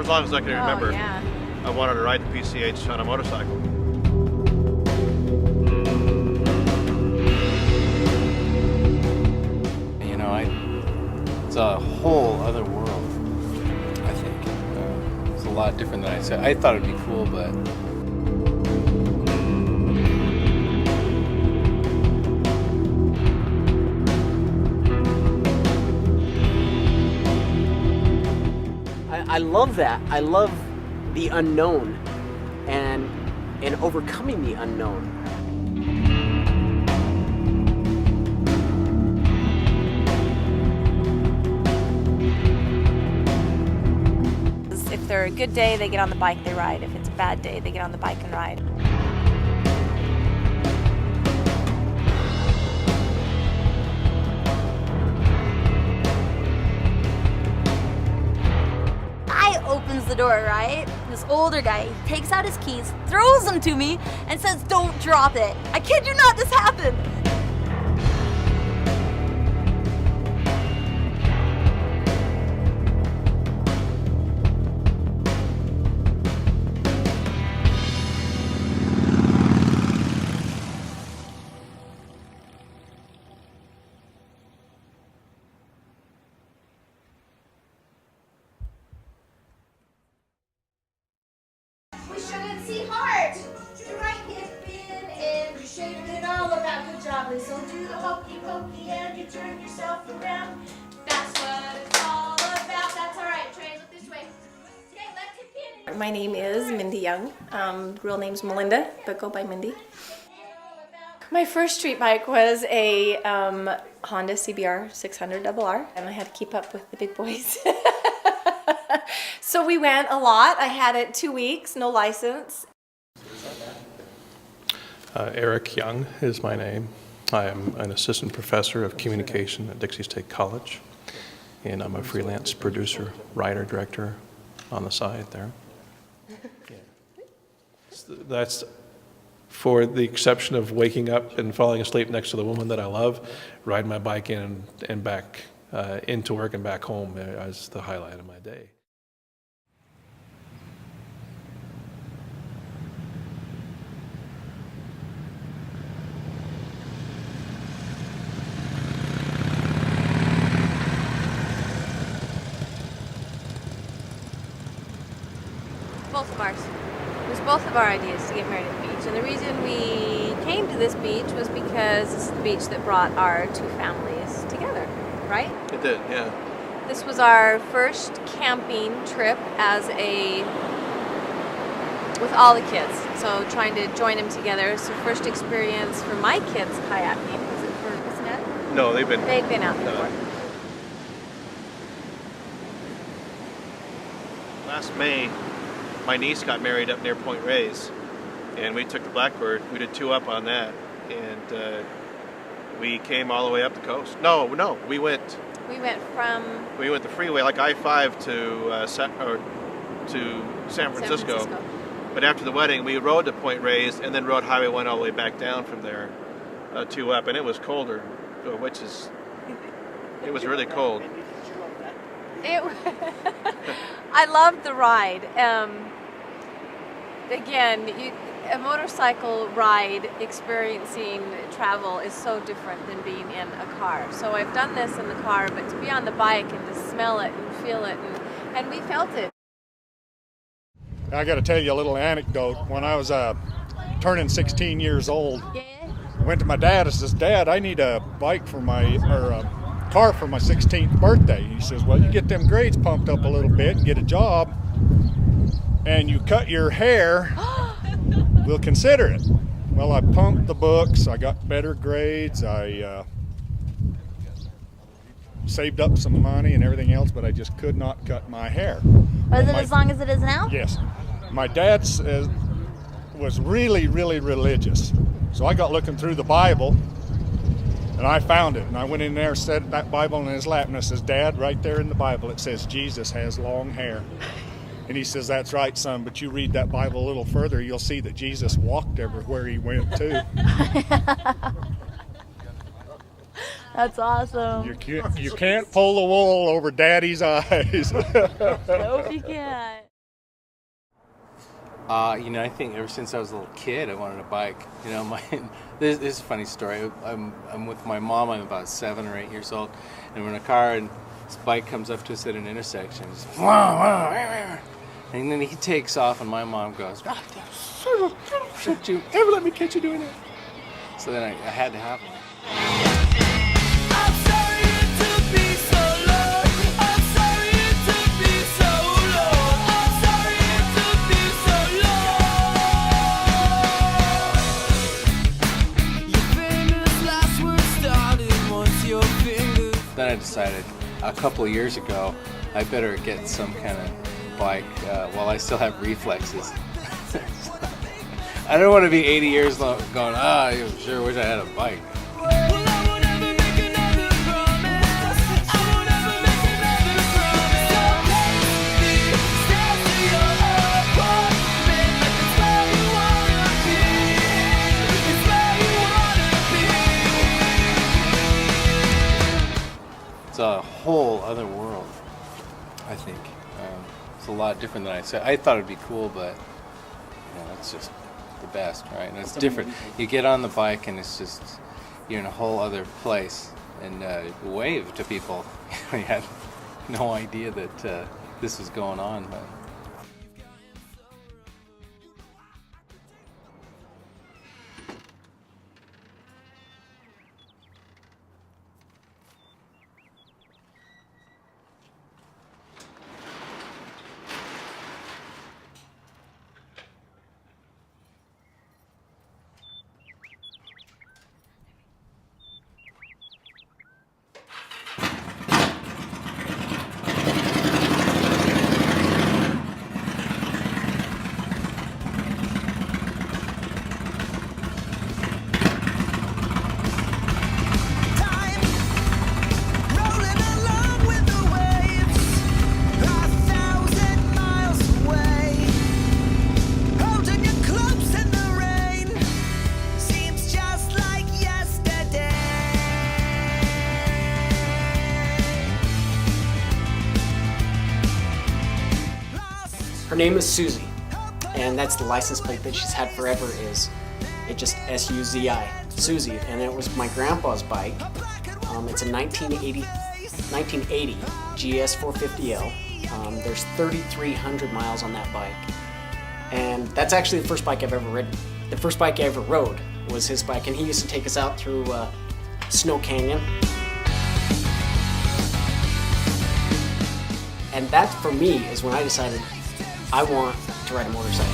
as long as I can remember. Yeah. I wanted to ride the PCH on a motorcycle. You know, it's a whole other world, I think. It's a lot different than I said. I thought it'd be cool, but I love that. I love the unknown and overcoming the unknown. If they're a good day, they get on the bike, they ride. If it's a bad day, they get on the bike and ride. Opens the door, right? This older guy takes out his keys, throws them to me, and says, "Don't drop it." I kid you not, this happened. We shouldn't see heart. Do the right hip in and you shake it all about. Good job, Lisa. So do the hokey pokey and you turn yourself around. That's what it's all about. That's all right. Trey, look this way. Okay, left hip in. My name is Mindy Young. Real name's Melinda, but go by Mindy. My first street bike was a Honda CBR 600 RR, and I had to keep up with the big boys. So we went a lot. I had it 2 weeks, no license. Eric Young is my name. I am an assistant professor of communication at Dixie State College, and I'm a freelance producer, writer, director on the side there. That's for the exception of waking up and falling asleep next to the woman that I love, riding my bike in and back into work and back home is the highlight of my day. Both of ours. It was both of our ideas to get married at the beach. And the reason we came to this beach was because this is the beach that brought our two families together, right? It did, yeah. This was our first camping trip with all the kids. So trying to join them together. So first experience for my kids kayaking. Was it for Kristen? No, they've been out before. Last May, my niece got married up near Point Reyes, and we took the Blackbird. We did 2 up on that, and we came all the way up the coast. No, we went the freeway like I-5 to San Francisco. But after the wedding, we rode to Point Reyes and then rode Highway 1 all the way back down from there, 2 up, and it was colder, it was really cold. I loved the ride. Again, a motorcycle ride, experiencing travel is so different than being in a car. So I've done this in the car, but to be on the bike and to smell it and feel it, and we felt it. I got to tell you a little anecdote. When I was turning 16 years old, I went to my dad and says, "Dad, I need a bike for car for my 16th birthday." He says, "Well, you get them grades pumped up a little bit and get a job, and you cut your hair, we'll consider it." Well, I pumped the books, I got better grades, I saved up some money and everything else, but I just could not cut my hair. Was it as long as it is now? Yes. My dad was really, really religious. So I got looking through the Bible, and I found it. And I went in there, set that Bible in his lap, and I says, "Dad, right there in the Bible, it says Jesus has long hair." And he says, "That's right, son, but you read that Bible a little further, you'll see that Jesus walked everywhere he went, too." That's awesome. You can't pull the wool over Daddy's eyes. Nope, you can't. I think ever since I was a little kid, I wanted a bike. This is a funny story. I'm with my mom. I'm about 7 or 8 years old, and we're in a car, and this bike comes up to us at an intersection. It's, and then he takes off, and my mom goes, "Shut you! Ever let me catch you doing that?" So then I had to have one. Then I decided a couple of years ago I better get some kind of bike while I still have reflexes. I don't want to be 80 years long going, I sure wish I had a bike. It's a whole other world, I think. It's a lot different than I said. I thought it'd be cool, but it's just the best, right? And it's different. You get on the bike and it's just, you're in a whole other place, and wave to people. You had no idea that this was going on, but. Her name is Susie, and that's the license plate that she's had forever. Is it just S-U-Z-I, Susie, and it was my grandpa's bike. It's a 1980 GS 450L. There's 3,300 miles on that bike, and that's actually the first bike I've ever ridden. The first bike I ever rode was his bike, and he used to take us out through Snow Canyon. And that, for me, is when I decided I want to ride a motorcycle.